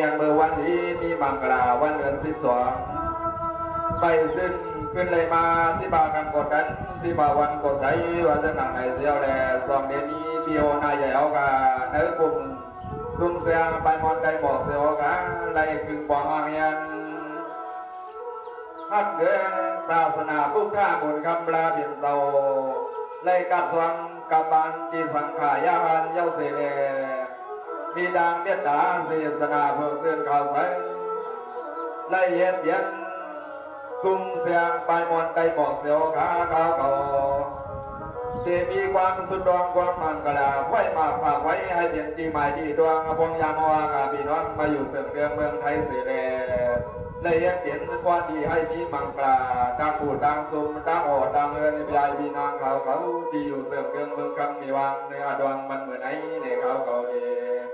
ยงเมื่อวันนี้มีมังกราวันเดือน12ไปซึ่งขึ้นเลยมาที่บากันกดดันที่บาวันกดใจว่าจะหนังไหนเสียวแหล่สองเดือนนี้พี่โอนายใหญ่เอากาเนื้อกลุ่มลุงเสียงไปมอนใจบอกเสียวกาไล่กึ่งปองเฮียนฮักเดินศาสนาพุทธบุญคำปลาเปลี่ยนเตาไล่กัดสวงกับบันจีสังขายาหันเย้าเสเลมีดังเมียตาเสียสนาเพื่อเสื่อมข่าวใสไล่เย็ดเย็นตุ้มเสียงไปมอนใจบอกเสียวขาเขาเก่าที่มีความสุดดวงความมันกระดาไว้มาฝากไว้ให้เปลี่ยนจีใหม่จีดวงพงยามวากาพี่น้องมาอยู่เสริมเกลือเมืองไทยเสียเลยได้เห็นเปลี่ยนความดีให้มีมังกราดังปูดังซุ่มดังโอดังเงินยายพี่น้องเขาที่อยู่เสริมเกลือเมืองคำมีวางในดวงมันเหมือนไหนในเขาเอง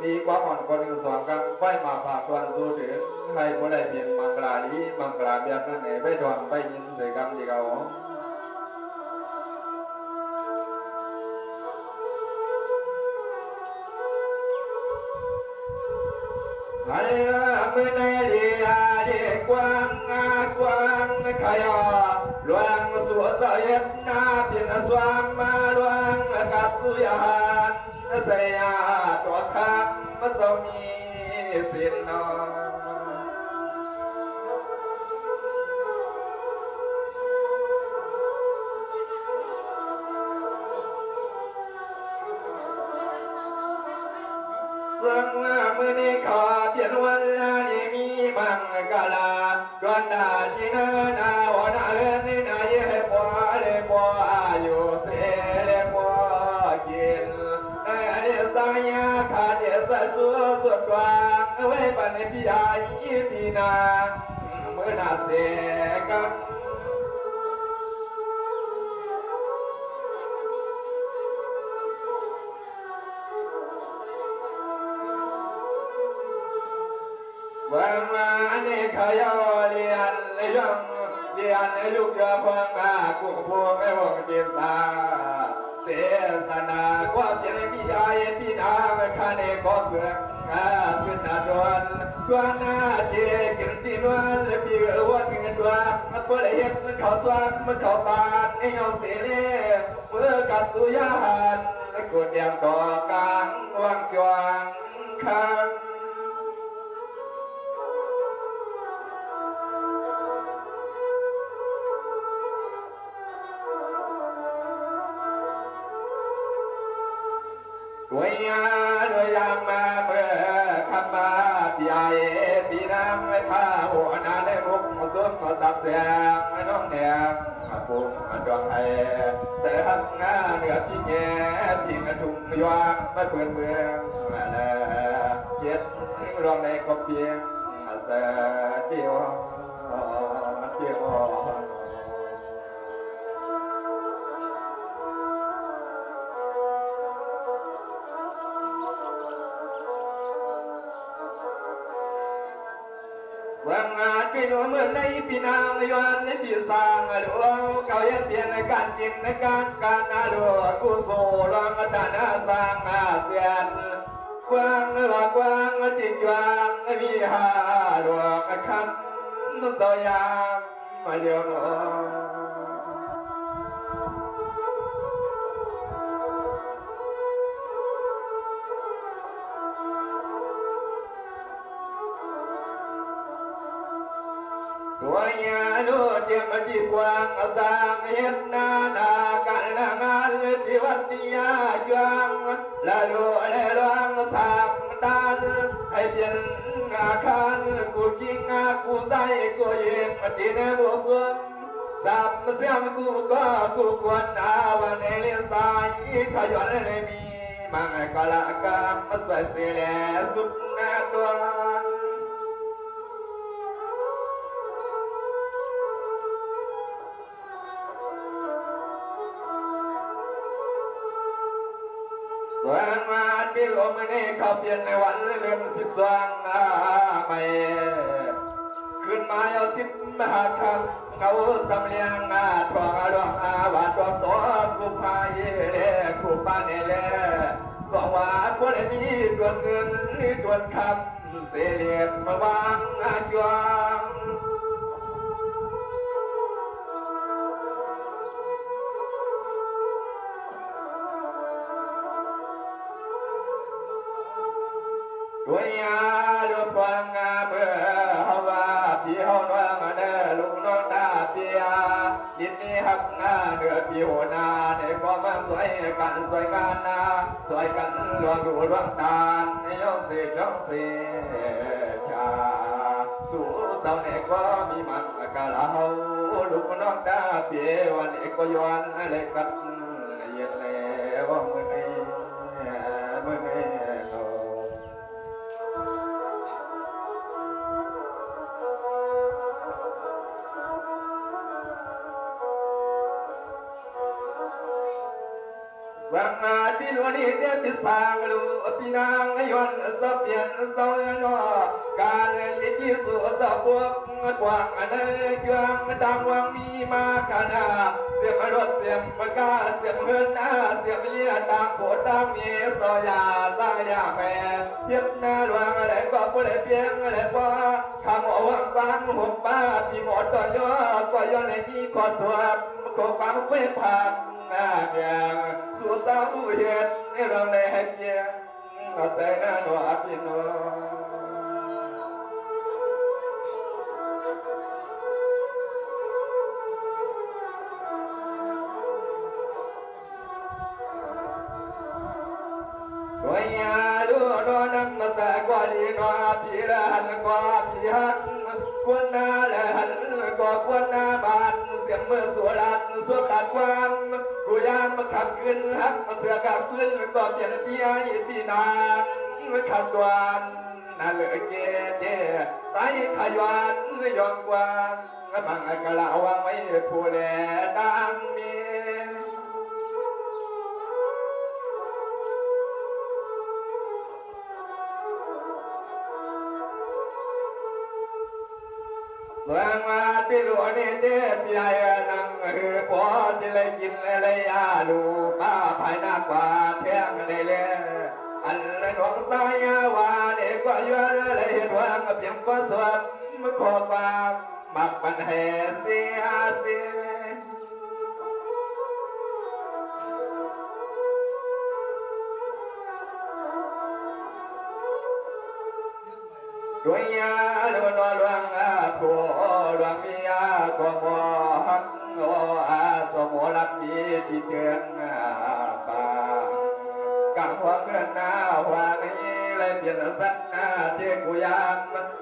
มีความอ่อนคนอยู่สองกันไฟมาฝากตัวสู้ถึงให้ผู้ใดเปลี่ยนมังกราดีมังกราเบียดนั่นเองไปดวงไปยินเสียงคำที่เขาไอ้เมื่อในดีกว้างกว้างขยอหลวงสวดเสียนาเพียงสวางมาหลวงกับสุยานเสียตัวคำมาสมีสินนอเรื่องมื่อนี้ขอเพียงวันนี้มีมังกลาดวนดาที่นานาวันเอิญนี่นายให้พอเลยพออยู่เสียเลยพอกินไอ้เดี๋ยวสายขาเดี๋ยวสะสู้สุดวางไว้ปันพี่ยาพี่นาเมื่อนาเสียกันวันนี้ขยอเรียนลูกยอพงอากุพวงไม่หวงเจียมตาเสสนาความเจริญพิยายพินาไม่คาเนขอเพื่อนขึ้นนาดวนดวนนาเจกินจีนวันและพี่อวดเงินดวนมันเปิดเห็ดมันเขาตัวมันเขาบานไอ้เอาเสเล่เมื่อกัดสุยาหันกดยำต่อกลางวางจวงคันด้วยยามมาเมื่อคำมาพี่ไอ้พี่น้ำไม่ข้าหัวนาได้มุกมาซุกมาตับแดงไม่น้องแดงมาปุ่มมาดวงไอ้แต่หักงาเหนือพี่แง่พี่กระทุ่มยว่างมาเพื่อนเมืองมาแล้วเย็ดรองในกบเพียงแต่เที่ยววันงานกินเมื่อในปีนางย้อนในปีสร้างหลวงเก่ายังเปลี่ยนในการกินในการนาหลวงกุศลรังตานาสร้างอาเซียนกว้างกว้างจิตกว้างมีหาหลวงคันตัวยามมาเดียวน้ตัวยาดูเจียมจีกวางสร้างเห็นนาการงานที่วัดที่ยาจวงละดูละลวงสามตาให้เปลี่ยนอาคารกูกิงกูได้กูเย็บตีในบุกดับเสียงกูควรวันเอลิสายขยันเลยมีมังกรกรรมสวยเสียสุดนาดวงวันมาที่ลมนี่เขาเปลี่ยนในวันเดือน12ไม่ขึ้นมาเอา10 มหาคำเขาทำเลี้ยงทองดวงบาดตัวกูพายเล่กูปานเล่สองว่าคนนี้ดวนเงินดวนคำ เสียมวางจวงด้วยยาลูกฟังเมื่อฮาวาพี่ฮานวงเด้อลุงน้องตาเปียยินดีหักเดือพี่หัวนาในก็มาสวยกันสวยกันนะสวยกันหลวงดูหลวงตาโยกเสียจงเสียชาสู่เต่าเนี่ยก็มีมันกะลาลูกน้องตาเปียวันนี้ก็ย้อนอะไรกันเย็นแล้วมือนี้มือนี้วันนาที่วันนี้เดียติสางลูพี่นางย้อนสะเพียนสาวนอการเลี้ยที่สุดสะพวกกวางอันเกืองดังวังมีมากันเสียงรถเสียงปากาเสียงเฮือนเสียงเลี้ยต่างโผต่างมีสอยาสร้างยาแม่เทียบหน้าหลวงอะไรก็ผู้ใดเพียงอะไรก็คำเอาวังฟังหุบป้าพี่หมดต่อย่อก็ย้อนในนี้ขอสวบขอฟังเพื่อพังเพียงสุดตาผู้เห็นให้เราได้ให้เพียงแต่หน้าหนวดพี่น้องด้วยยาดูนอนังมาแต่กว่าดีนอพี่ละหันกว่าพี่หันควรนาละหันก็ควรนาบานเสียงเมื่อสวดัดสวดัดความกูยามมาขับขึ้นหักมาเสือกับขึ้นก็เปลี่ยนพี่ไอ้พี่นางมาขับดวนนั่นเลยเจเจสายขยวันยอมกวางบางกะลาวางไว้ผู้แลดังมีเมื่อมาที่หลวงนี่เด็ดใหญ่นั่งพอที่เลยกินเลยยาลูป้าภายหน้ากว่าเที่ยงเลยเลยอันเลยหลวงสายว่าเด็กก็ย้อนเลยเห็นว่าเพียงก็สวดมาขอฟ้ามักปันเหตุเสียเสียด้วยยาดูนอหลวงผัวหลวงมียาก็มอหักโอสมรักดีที่เตือนป่ากังหัวเงินหน้าหัวนี้เลยเปลี่ยนสักหน้าที่กุยาม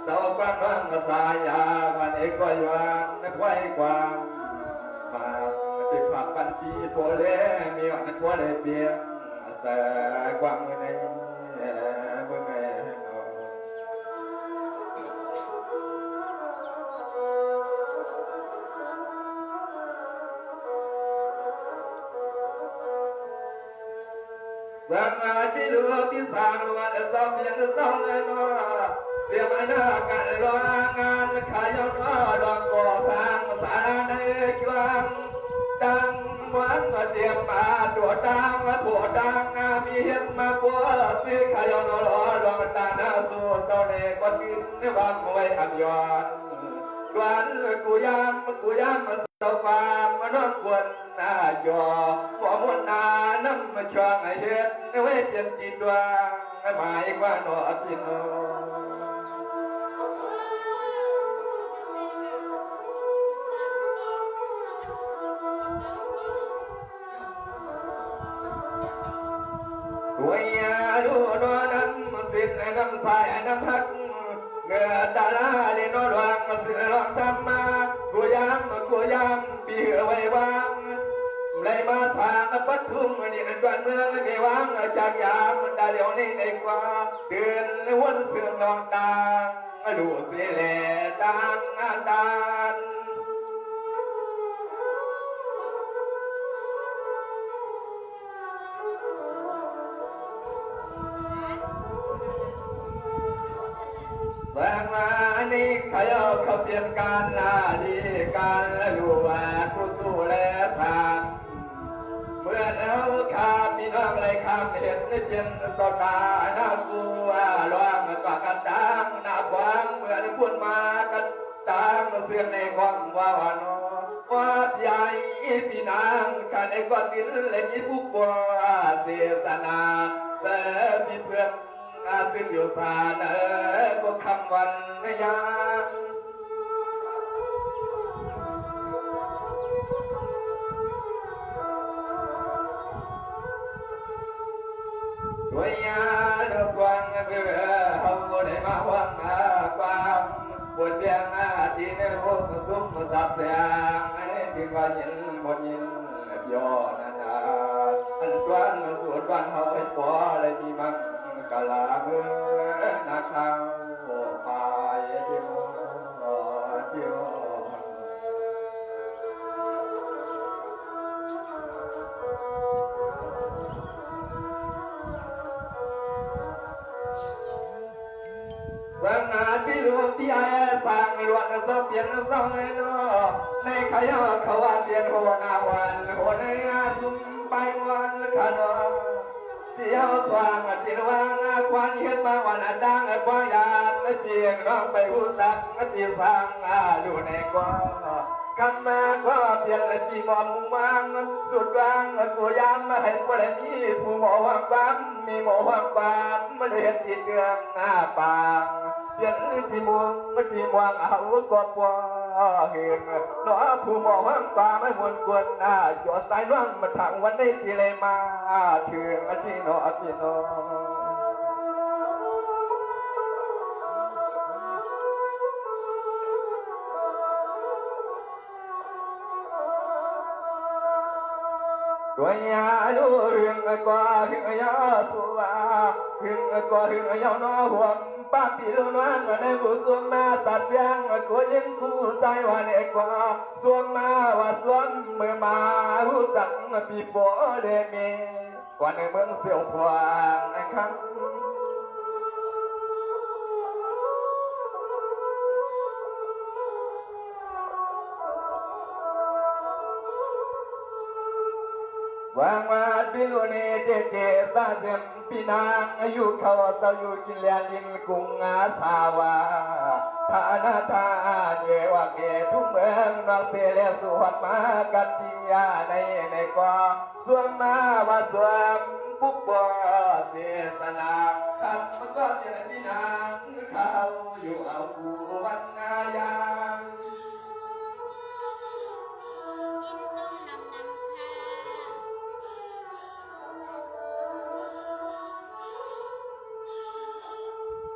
เสาความรังสายาวันเอกก็ยวนไว้กว่ามาติดผักปันทีโพเลมีวันโพเลเปียงแต่กวางเมื่อในเมื่อไงสังอาทิตย์รู้ที่สางวันสอบยังสองเงินเสียมันกันรองานขายนดอกก่อสร้างสารในจวงดังวันมาเตรียมมาตัวดังมาผัวดังมีเห็นมาผัวซื้อขายนรอดวงตาหน้าสู้เจ้าเด็กก็กินในวันมวยอันยอนวันกูยามมาเจ้าฟ้ามานอนควรหน้าจอหัวมนนาน้ำมาช่วงเห็นไว้เปลี่ยนจีดวงหมายว่าหนอพี่น้องด้วยยาดูนอน้ำสิ้นน้ำสายน้ำหักเงือตาลาเล่นรวงสิลองทำมากูยามปีไว้วางเลยมาทางปัดทุ่งนี่อันวันเมืองไม่วางจากยามดาเดียวนี่ในกว่าเตือนวันเสื่อมนองตาดูเสียแหล่ดังดาน แสงมานี้ขยอขบเปลี่ยนการลาดีการและดูว่าผู้สู้และทางเมื่อแล้วข้าพี่น้องเลยข้า ามเห็นเพียนต่อตาหน้ากูลวงกว่ากันดังหน้าควางเหมือนพูดมากันดังเสื่อมในความว่าวันว่าใหญ่พี่นางกันในก้อนดินเลยมีผู้กว่าเสียสนาเสพี่เพื่อนซึ่งอยู่สานก็คำวันยังด้วยยาดกวังเบื่อเขาได้มาวังความปวดเบียงที่ในโลกสุขสับเสียงที่ว่ายินบนยินย่อนานาอันตวนสุดวันเขาให้พอเลยที่มันกะลาเมื่อนาข้าวไปเที่ยวเที่ยววันนาที่รู้ที่ไอ้สร้างมีวันสอบเปลี่ยนสองไอ้นอในขยะเขาว่าเปลี่ยนหัวหน้าวันหัวในงานสุ่มไปวันขนมเที่ยวสว่างที่ระวังควันเห็นมาวันดังกว่ายามเพียงร้องไปหูสักที่สร้างดูในกว่ากันมาก็เปลี่ยนที่มอมมังสุดวางตัวยามมาให้พวกนี้ผู้หมอว่างบ้านมีหมอว่างบ้านมันเห็นที่เดืองปางเปลี่ยนที่มวงที่มวงเอาก็พอเห็นน้อผู้หมอว่างบ้านไม่มวนกวนจอดสายน้องมาทางวันนี้ที่เลยมาถึงที่น้อที่น้อด้วยยาดูหึงกว่าหึงยาสัวหึงกว่าหึงยาหน้าหัวป้าปีลุนวันในบุษวมาตัดยางก็ยังคู่ใจวันเอกว่าสวมมาว่าสวมเมื่อมาหูสักปีโปเดมีวันในเมืองเสียวควางนะครับวางมาดิลุเนเจเจตาเสียมปีนางอายุเขาเต่าอยู่กินเลียลินกุงอาสาวาทานาทาเยวะเกทุ่งเมืองนอกเสียเลสวนมากัตติยาในกว่าสวมมาว่าสวมปุ๊บบ่เสียสนาคำมันก็เจริญปีนางเขาอยู่เอาผู้วันนายาง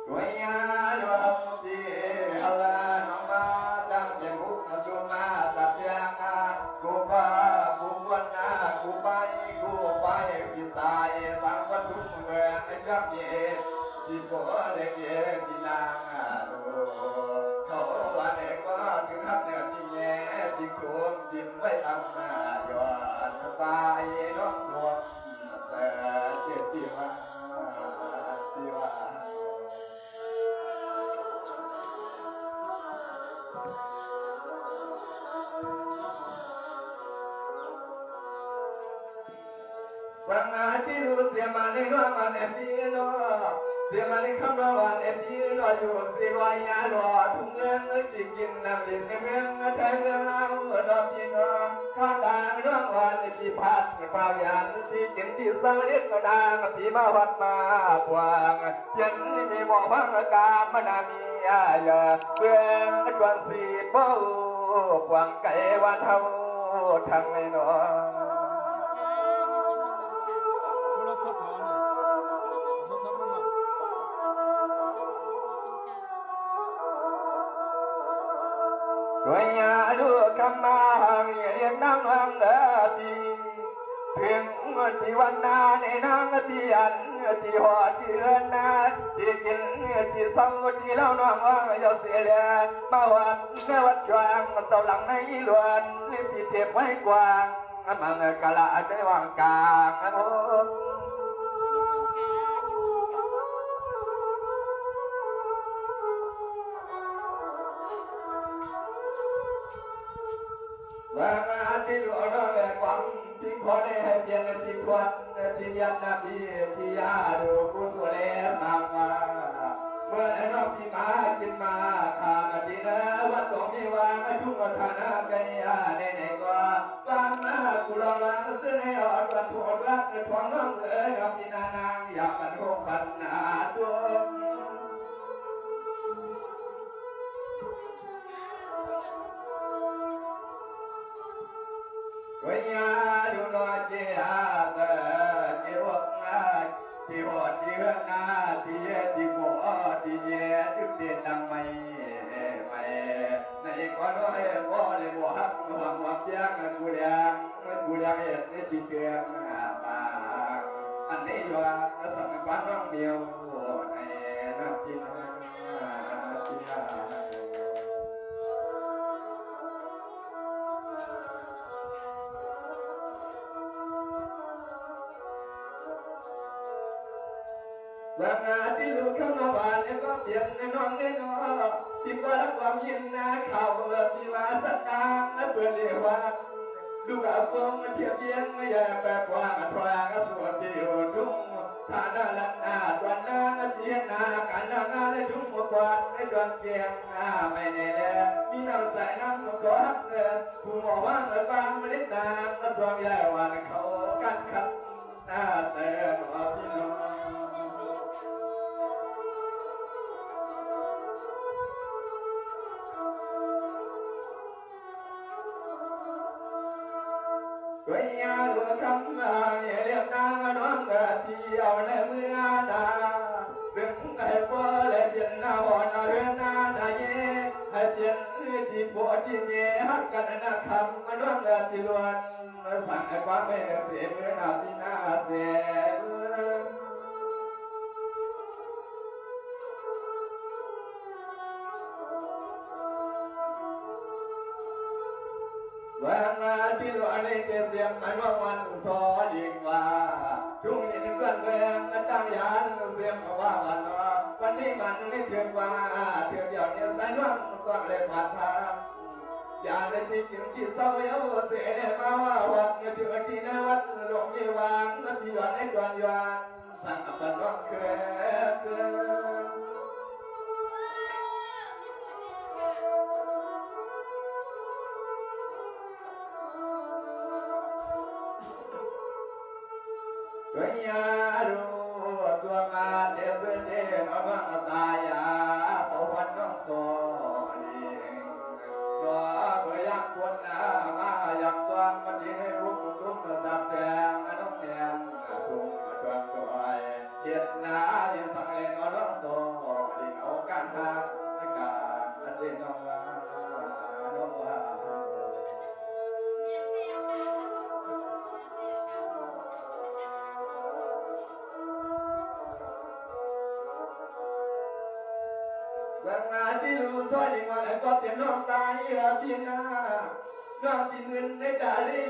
ด้วยยาโยมที่เอาละน้องมาตั้งใจมุกสุมาตัดยางกูป้ากูวันนากูไปกินตายสังวัตถุเมืองไอ้กับเย่ที่โกเด็กเย่ที่นางดูเขาวันเด็กก็ถึงขับเนื้อที่แย่ที่โกมจิ้มไว้ทำย้อนตายน้องรวมแต่เจ็บที่ว่าวันนาที่รู้เสียมาในน้องวันเอฟดีน้อเสียมาในคำร้องวันเอฟดีน้ออยู่สิลอยยาดอทุ่งเงินจิกินน้ำดินเมืองแทนเรื่องเราดอกพี่น้องข้างทางน้องวันที่พัดเปล่ายันที่กินที่สร้างนิดก็นางที่มาวัดมาพวงยันมีหมอพังกามานามีอาญาเพื่อนกวนสีเป้าพวงไก่วันเท่าทางในน้องด้วยยาดูคำมาเรียนนั่งวังเดือดีเพียงที่วันนาในนางที่อันที่หัวที่เรือนนาที่กินที่ซ้ำที่เล่าน้องว่างยาเสียแดงมาวัดในวัดจางเต่าหลังในล้วนที่เทียบไว้กว้างมันกะละได้วางกลางโอ้ว่าที่หลวงแม่ความ ที่ขอได้ให้เพียงที่ควันที่ยันนาทีที่ยาดูกุศลตามมาเมื่อไอ้น้องที่มากินมาข้ากันดีนะวันต้องมีวางทุกวันฐานะกันยาไหนๆก็ฟังนะกูลองล้างซื้อให้อดวันโทษรักในท้องน้องเอ๋ยกับที่นางอยากมันคงปัญหาตัววิญญาณดูนวลเจียเตเจียวนาที่หัวที่เฮือกนาที่เย่ที่หัวที่เย่ที่เด่นดังไม่ในก้อนน้อยพ่อเลยหัวหักหัวเสียงกูเลี้ยงเอ็ดในสีเกลือปากอันนี้อยู่สังกัดน้องเดียวในน้ำที่น้ำที่ยาดังนั้นที่ลูกเข้ามาบ้านเนี่ยก็เปลี่ยนในน้องเนี่ยน้อที่ว่ารักความยินนะข่าวที่ว่าสัตตาเปิดเรียกว่าลูกอาบงเทียบเยียงไม่ใหญ่แปลกว่าทรายก็สวดที่อยู่ทุ่งฐานะลันนาดวนนาเทียนนาการนานาได้ทุ่งหัวกวาดได้ดวงเกียงไม่แน่มีน้ำใส่น้ำมันก็ฮักผู้หมอว่าเงินบ้านไม่ได้นานและดวงใหญ่วันเขากันขัดหน้าแต่หนอพี่น้องวิญญาณรู้คำมาเนี่ยเรียกนางน้องกะที่เอาในเมื่อนาเรื่องไอ้พ่อและเปลี่ยนหน้าบ่อนาเรื่องหน้าตาเย่ให้เปลี่ยนที่พ่อที่เย่ฮักกันนะคำมาน้องกะที่ล้วนสั่งให้ความไม่เสียเมื่อนาที่หน้าเสียวันมาที่เราในเตรียมมันว่าวันสอดีกว่าช่วงนี้เพื่อนแรงตั้งยานเตรียมว่าวันนี้มันไม่เพียงว่าเพียงเดียวเนี่ยสายน้องก็เลยผ่านทางอย่าได้ที่กินที่เศร้าเย้าเสียมาว่าวัดเถื่อที่ในวัดหลวงมีวางนับที่ย้อนให้ย้อนย้อนสั่งปันร้องเคยวิญญาณรู้ตัวมาเดือดเดือดน้องตายาตะวันน้องโซดีก็เมื่อยังคนมายังตัวมันดีให้รู้ตุ้มตัดแสงน้องแดงตุ้มจวนตัวเห็ดนาดิสังเลงน้องโซดีเอาการทางในการอันเดียน้องว่าน้องว่าดังนั้นที่รู้ซอยดีกว่าแล้วก็เตรียมน้องตายแล้วพี่นาน้องที่เงินในตาเล่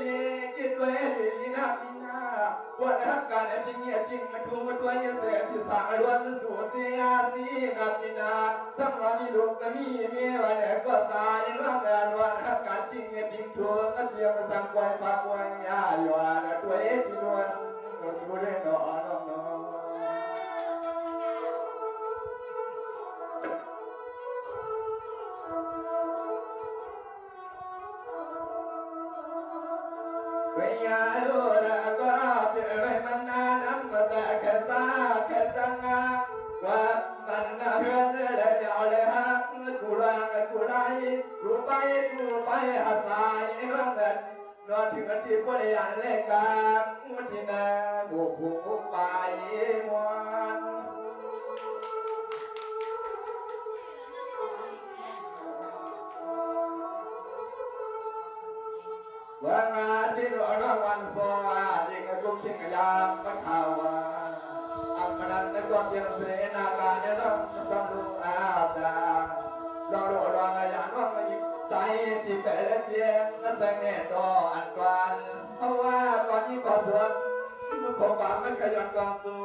คิดไว้ดีนะพี่นาวันรักกันจริงเงียบจริงมาทุ่มมาตัวเยอะเสียที่สางล้วนสู่เสียสีนะพี่นาสักวันนี้ลูกก็มีเมียวันไหนก็ตายน้องแม่วันรักกันจริงเงียบจริงชัวร์ก็เดียวมาสั่งไว้ปากไว้ยาอยู่อ่ะตัวพี่นวลก็สู้ได้หนอน้องวิญญาณรู้นะก็เปลี่ยนไปมันนานน้ำมาแต่แค่ตาแค่จังว่ามันน่าเพื่อนเลยเดียวเลยฮะกูรักกูได้กูไปหัดตายเรื่องเงินนอนถึงกันที่ผู้ใดอย่างเล็กกาวันที่น่าบุกไปมวนวันมาที่เราวันสวัสดีกับทุกสิ่งอย่างมันข่าวอันนั้นในความเพียรเสนาการเนี่ยต้องรู้อาจารย์ลองอย่างว่ามันใจที่แต่ละเพียงนั่นแต่แน่ต่ออันกวนเพราะว่าตอนนี้ก็สวดของบาปมันขยันกองสู้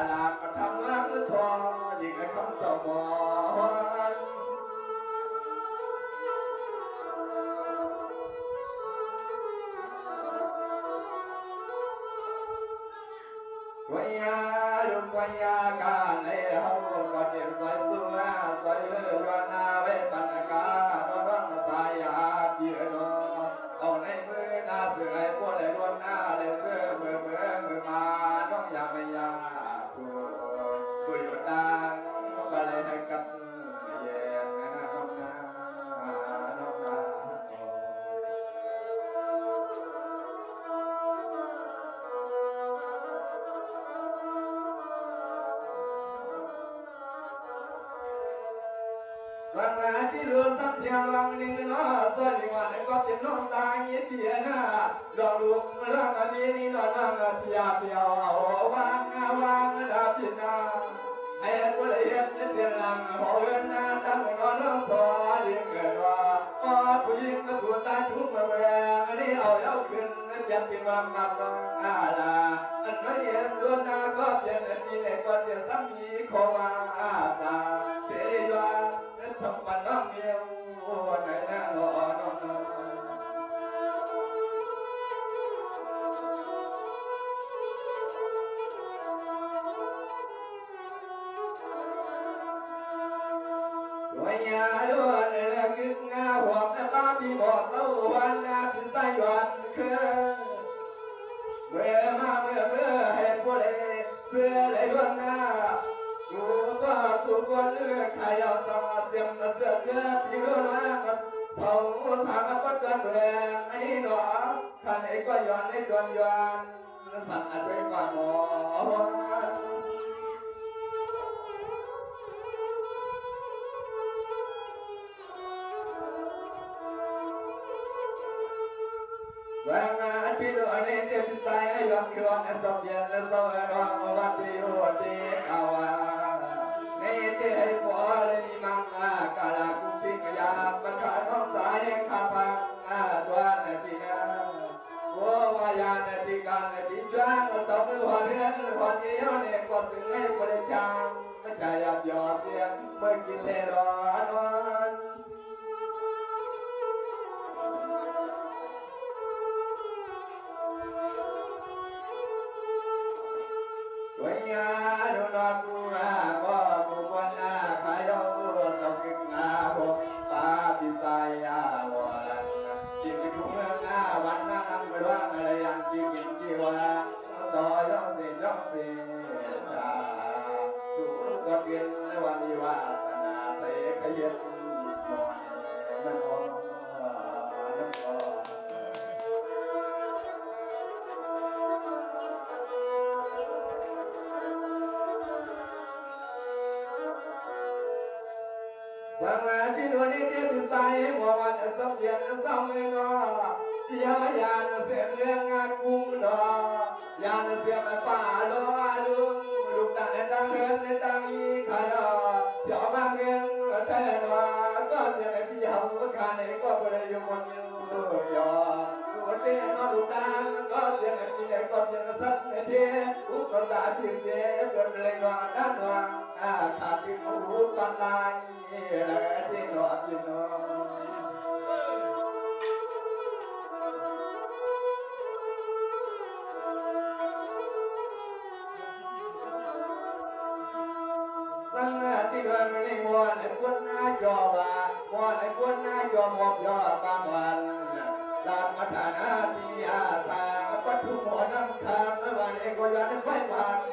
หลักทำรักทองยิ่งคำสมองว วยยาดุกวยยาการในเฮาก็เด็กสวยสุราสวยเลือดนาเวปันกาโนรังสายาปีโนเอาในมือหน้าเสือพวกเลยล้วนหน้าเลยเสื้อมือมาน้องอยากไม่ยาตัวตัวอยู่ดังก็เลยให้กับเย็นน้องนาน้องนา วันนาที่เรือสักเทียงลังหนึ่งน้อส่วนวันก็เป็นน้องตายเปียนาดอกลูกเรื่องนี้นี่นอนเปียวางดาพินาไอ้ผู้เลี้ยงเตียงลังหัวหน้าตั้งนอนน้องพอเลี้ยงเกิดว่าพอผู้หญิงกับผู้ตายทุกเมื่อนี่เอาขึ้นยันที่วางกับน้องอาลาอันนั้นเห็นดวงนาก็เปลี่ยนที่ไหนก็เปลี่ยนสามีขอวางอาตาเสียทำปันน้ำเมียวในน้ำร้อนด้วยยาด้วยกึศงาหัวแม่ป้าพี่บอกเล่าวันนาพิสายวันคืนเมื่อมาเมื่อให้ผู้เล่เพื่อเลยวันนาอยู่ว่าทุกวันขายเอาต้องเสียมเสือเนื้อที่รู้ว่ามันเขาทางก็เกินแรงไอ้หนอขันไอ้ก็ย้อนไอ้จวนย้อนสั่งด้วยความหอแรงงานที่ดูอันนี้เต็มใจให้ยอมคือวันสมเย็นและสมรองวันที่หัวที่เอาว่าในที่ให้พอเลยมีมังกาลาคุปิกยาปัญหาน้องสายข้าพังตัวนาทีนาโอ้วายานาทีการนาทีจ้างต่อมือหัวเรือหัวเดียวเนี่ยก็ถึงให้บริจาคไม่ใช่หยาบหยอดเสียงไม่กินเลยรอนอนด้วยยาดูนอกูราก็กูวันนาขายเอาตกกินงาบตาพิสายาวันจิตคุ้มเมืองนาวันนั่งไม่ว่างอะไรยังจิตกินจีวาต่อย่องสิชาสู้ก็เปลี่ยนวันนี้วาสนาใส่ขยันหน่อยมันอ่อนน้ำอ่อนสังเวยที่ดูนี่ที่ติดใจหัววันสมเด็จสมเด็จน้อ ยายานเสียงเรื่องงานกุ้งดอยานเสียงป่าลอยลูกดังดังเงินดังอีขาดเจ้าบางเงินแทนว่าก็เสียงพี่เฮาขาในก็บริยมอยู่ยอตัวเตี้ยน้องลูกดังก็เสียงพี่เด็กก็เสียงสัตว์เทียอุปสรรคที่เสียเกิดเลยว่าด้านว่าขาดที่หูตันลายที่หลอดยินน้องตั้งที่วันนี้มวนไอ้คนหน้าจอว่ามวนไอ้คนหน้าจอมอบยอบางวันลาดมาฐานะที่อาสาปัจจุบันน้ำคำเมื่อวันเองก็ยังไม่ผ่าน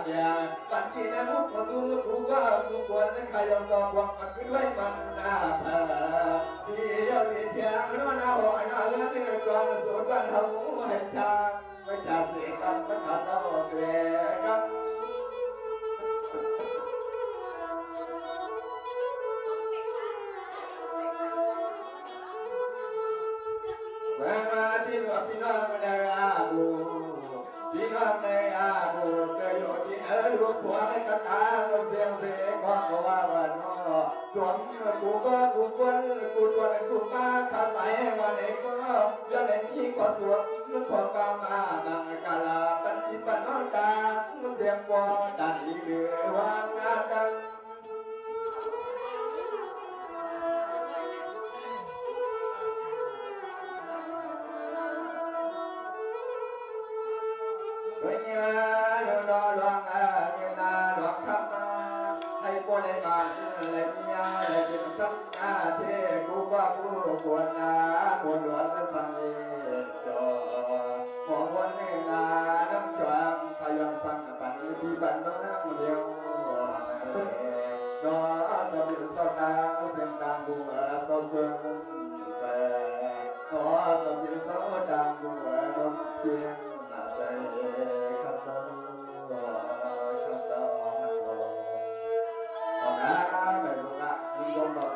เบียปัจจุบันมุกดูก็ดูควรใครยอมต่อความมันด้วยมันที่เดียวที่เชียงโน่นหัวหน้าเรื่องที่กองสูดกันทำให้ชาไม่จับเสียกันไม่ขาดต่อเสียกันมาที่ว่าพี่น้องในอาบูพี่น้องในอาบูเกิดอยู่ที่ลูกผัวในกระตาเสียงเสียงก็ว่าวันนอสวมกูก็กูคนกูตัวไหนกูมาขาดสายวันเองก็จะเล่นที่ก็สวมนึกความกามาบังกาลาปันจิปันนอตาเสียงบอดันดีเดือวางงาดังด้วยยาโนโล อาเทกูว่าผู้ควรนาควรหลวนสังเวชจอหมอวันเนนาน้ำจวงพยัญสังปันที่บันโนนังเดียวจอสบินสตาเส้นตามบัวต้นเบื้องแต่จอสบินสตามบัวต้นเพียงนาใจขับตัวขับตัวเอาหน้าไม่รู้ละยิ่งยงดอก